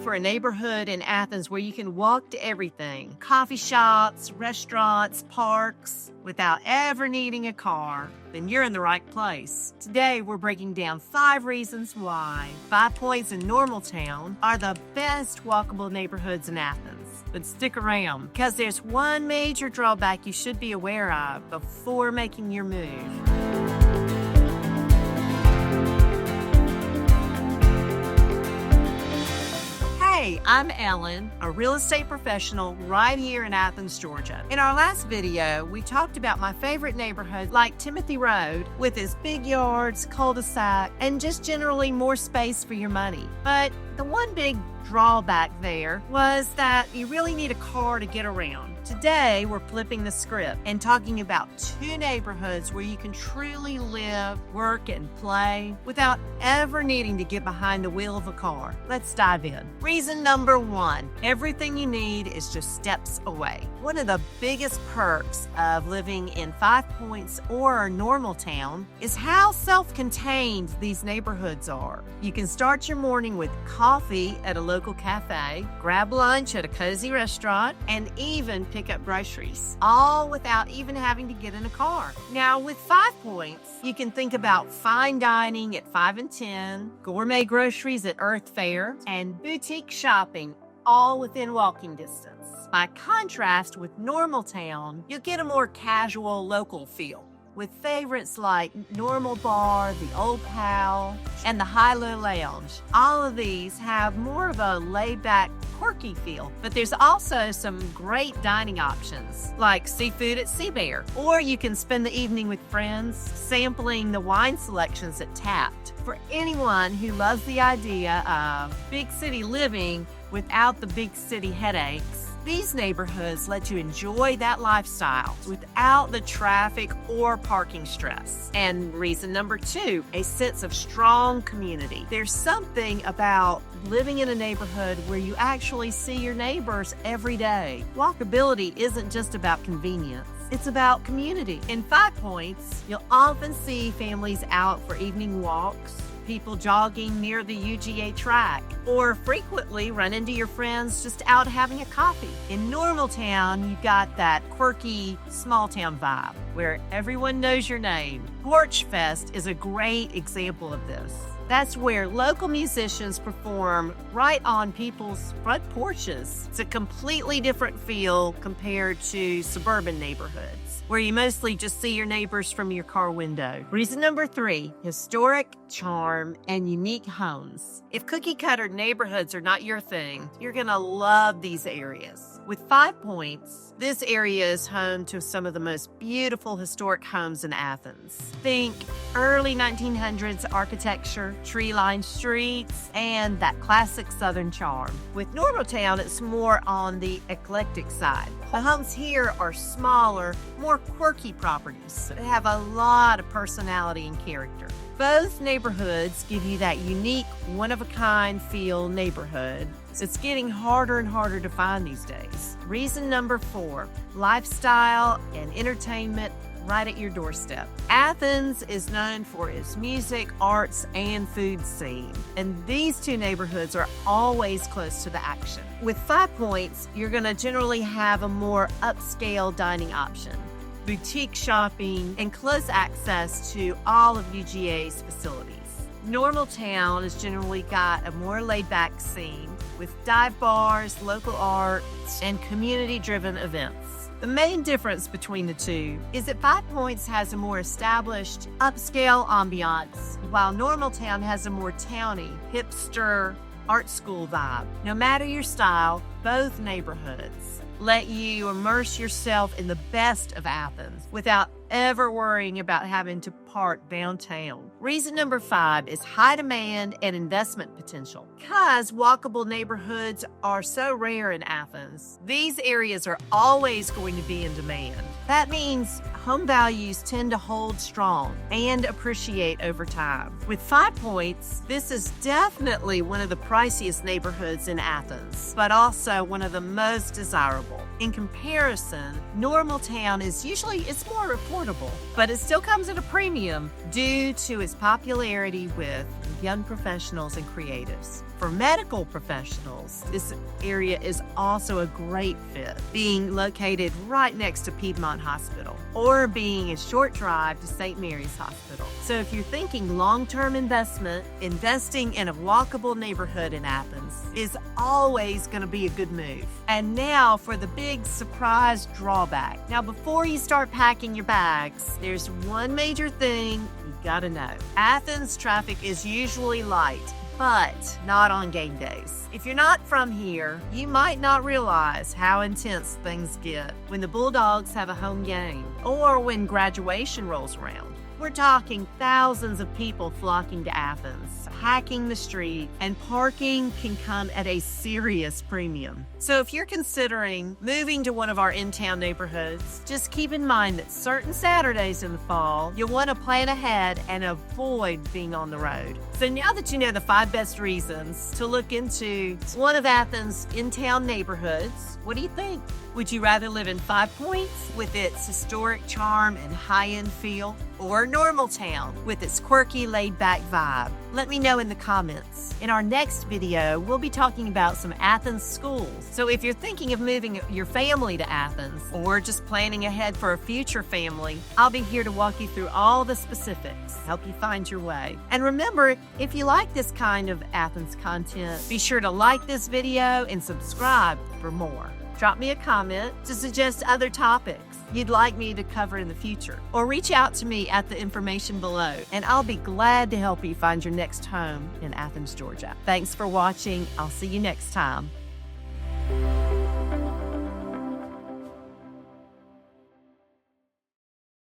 for a neighborhood in Athens where you can walk to everything, coffee shops, restaurants, parks, without ever needing a car, then you're in the right place. Today, we're breaking down 5 reasons why 5 Points and Normaltown are the best walkable neighborhoods in Athens. But stick around, because there's one major drawback you should be aware of before making your move. Hey, I'm Ellen, a real estate professional right here in Athens, Georgia. In our last video, we talked about my favorite neighborhood like Timothy Road with its big yards, cul-de-sac, and just generally more space for your money. But the one big drawback there was that you really need a car to get around. Today, we're flipping the script and talking about 2 neighborhoods where you can truly live, work, and play without ever needing to get behind the wheel of a car. Let's dive in. Reason number 1, everything you need is just steps away. One of the biggest perks of living in 5 Points or Normaltown is how self-contained these neighborhoods are. You can start your morning with coffee at a local cafe, grab lunch at a cozy restaurant, and even pick up groceries, all without even having to get in a car. Now, with 5 Points, you can think about fine dining at 5 and 10, gourmet groceries at Earth Fare, and boutique shopping all within walking distance. By contrast with Normaltown, you'll get a more casual local feel, with favorites like Normal Bar, the Old Pal, and the High-Low Lounge. All of these have more of a laid-back, quirky feel, but there's also some great dining options, like seafood at Sea Bear, or you can spend the evening with friends sampling the wine selections at Tapped. For anyone who loves the idea of big city living without the big city headaches, these neighborhoods let you enjoy that lifestyle without the traffic or parking stress. And reason number 2, a sense of strong community. There's something about living in a neighborhood where you actually see your neighbors every day. Walkability isn't just about convenience. It's about community. In 5 Points, you'll often see families out for evening walks, people jogging near the UGA track, or frequently run into your friends just out having a coffee. In Normaltown, you've got that quirky small town vibe where everyone knows your name. Porch Fest is a great example of this. That's where local musicians perform right on people's front porches. It's a completely different feel compared to suburban neighborhoods, where you mostly just see your neighbors from your car window. Reason number 3, historic charm and unique homes. If cookie-cutter neighborhoods are not your thing, you're gonna love these areas. With 5 Points, this area is home to some of the most beautiful historic homes in Athens. Think early 1900s architecture, tree-lined streets, and that classic southern charm. With Normaltown, it's more on the eclectic side. The homes here are smaller, more quirky properties that have a lot of personality and character. Both neighborhoods give you that unique, one-of-a-kind feel neighborhood. It's getting harder and harder to find these days. Reason number 4, lifestyle and entertainment right at your doorstep. Athens is known for its music, arts, and food scene, and these 2 neighborhoods are always close to the action. With 5 Points, you're going to generally have a more upscale dining option, boutique shopping, and close access to all of UGA's facilities. Normaltown has generally got a more laid-back scene with dive bars, local arts, and community-driven events. The main difference between the 2 is that 5 Points has a more established, upscale ambiance, while Normaltown has a more towny, hipster, art school vibe. No matter your style, both neighborhoods let you immerse yourself in the best of Athens without ever worrying about having to park downtown. Reason number 5 is high demand and investment potential. Because walkable neighborhoods are so rare in Athens, these areas are always going to be in demand. That means home values tend to hold strong and appreciate over time. With 5 Points, this is definitely one of the priciest neighborhoods in Athens, but also one of the most desirable. In comparison, Normaltown is it's more affordable, but it still comes at a premium due to its popularity with young professionals and creatives. For medical professionals, this area is also a great fit, being located right next to Piedmont Hospital or being a short drive to St. Mary's Hospital. So if you're thinking long-term investment, investing in a walkable neighborhood in Athens is always going to be a good move. And now for the big surprise drawback. Now, before you start packing your bags, there's one major thing you gotta know. Athens traffic is usually light, but not on game days. If you're not from here, you might not realize how intense things get when the Bulldogs have a home game or when graduation rolls around. We're talking thousands of people flocking to Athens, packing the street, and parking can come at a serious premium. So if you're considering moving to one of our in-town neighborhoods, just keep in mind that certain Saturdays in the fall, you'll want to plan ahead and avoid being on the road. So now that you know the 5 best reasons to look into one of Athens' in-town neighborhoods, what do you think? Would you rather live in 5 Points with its historic charm and high-end feel, or Normaltown with its quirky, laid-back vibe? Let me know in the comments. In our next video, we'll be talking about some Athens schools. So if you're thinking of moving your family to Athens or just planning ahead for a future family, I'll be here to walk you through all the specifics, help you find your way. And remember, if you like this kind of Athens content, be sure to like this video and subscribe for more. Drop me a comment to suggest other topics you'd like me to cover in the future, or reach out to me at the information below, and I'll be glad to help you find your next home in Athens, Georgia. Thanks for watching. I'll see you next time.